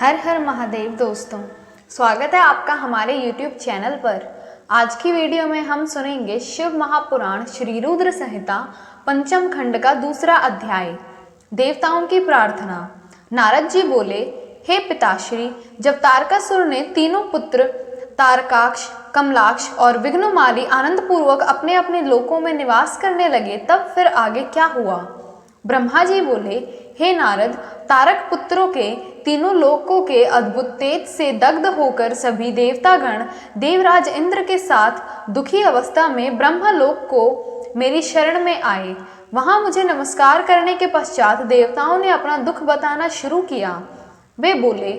हर हर महादेव दोस्तों, स्वागत है आपका हमारे YouTube चैनल पर। आज की वीडियो में हम सुनेंगे शिव महापुराण श्री रुद्र संहिता पंचम खंड का दूसरा अध्याय, देवताओं की प्रार्थना। नारद जी बोले, हे पिताश्री, जब तारकासुर ने तीनों पुत्र तारकाक्ष, कमलाक्ष और विघ्नमाली आनंद पूर्वक अपने अपने लोकों में निवास करने लगे, तब फिर आगे क्या हुआ? ब्रह्मा जी बोले, हे नारद, तारक पुत्रों के तीनों लोकों के अद्भुत तेज से दग्ध होकर सभी देवतागण देवराज इंद्र के साथ दुखी अवस्था में ब्रह्मलोक को मेरी शरण में आए। वहां मुझे नमस्कार करने के पश्चात देवताओं ने अपना दुख बताना शुरू किया। वे बोले,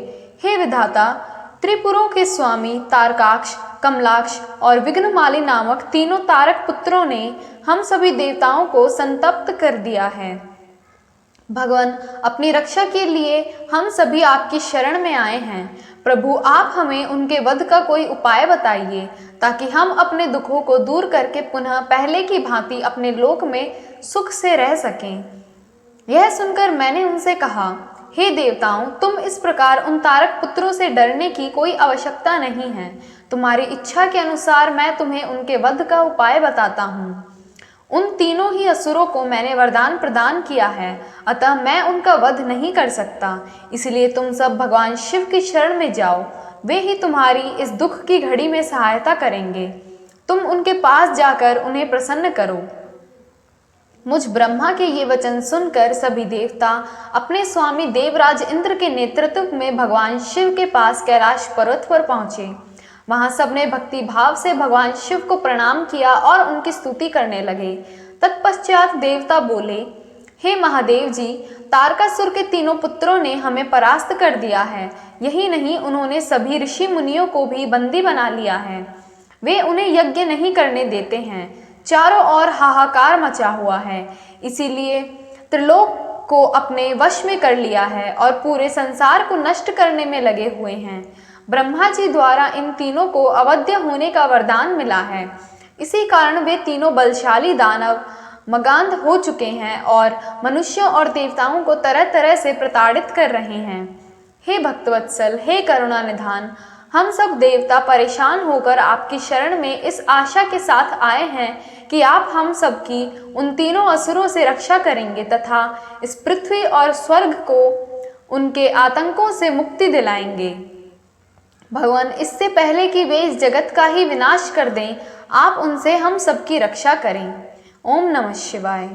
हे विधाता, त्रिपुरों के स्वामी तारकाक्ष, कमलाक्ष और विघ्नमाली नामक तीनों तारक पुत्रों ने हम सभी देवताओं को संतप्त कर दिया है। भगवान, अपनी रक्षा के लिए हम सभी आपकी शरण में आए हैं। प्रभु, आप हमें उनके वध का कोई उपाय बताइए, ताकि हम अपने दुखों को दूर करके पुनः पहले की भांति अपने लोक में सुख से रह सकें। यह सुनकर मैंने उनसे कहा, हे देवताओं, तुम इस प्रकार उन तारक पुत्रों से डरने की कोई आवश्यकता नहीं है। तुम्हारी इच्छा के अनुसार मैं तुम्हें उनके वध का उपाय बताता हूँ। उन तीनों ही असुरों को मैंने वरदान प्रदान किया है, अतः मैं उनका वध नहीं कर सकता। इसलिए तुम सब भगवान शिव की शरण में जाओ, वे ही तुम्हारी इस दुख की घड़ी में सहायता करेंगे। तुम उनके पास जाकर उन्हें प्रसन्न करो। मुझ ब्रह्मा के ये वचन सुनकर सभी देवता अपने स्वामी देवराज इंद्र के नेतृत्व में भगवान शिव के पास कैलाश पर्वत पर पहुंचे। वहां सबने भक्ति भाव से भगवान शिव को प्रणाम किया और उनकी स्तुति करने लगे। तत्पश्चात देवता बोले, हे महादेव जी, तारकासुर के तीनों पुत्रों ने हमें परास्त कर दिया है। यही नहीं, उन्होंने सभी ऋषि मुनियों को भी बंदी बना लिया है। वे उन्हें यज्ञ नहीं करने देते हैं। चारों ओर हाहाकार मचा हुआ है, इसीलिए त्रिलोक को अपने वश में कर लिया है और पूरे संसार को नष्ट करने में लगे हुए हैं। ब्रह्मा जी द्वारा इन तीनों को अवध्य होने का वरदान मिला है। इसी कारण वे तीनों बलशाली दानव मगांध हो चुके हैं और मनुष्यों और देवताओं को तरह तरह से प्रताड़ित कर रहे हैं। हे भक्तवत्सल, हे करुणा निधान, हम सब देवता परेशान होकर आपकी शरण में इस आशा के साथ आए हैं कि आप हम सबकी उन तीनों असुरों से रक्षा करेंगे तथा इस पृथ्वी और स्वर्ग को उनके आतंकों से मुक्ति दिलाएंगे। भगवान, इससे पहले कि वे इस जगत का ही विनाश कर दें, आप उनसे हम सबकी रक्षा करें। ओम नमः शिवाय।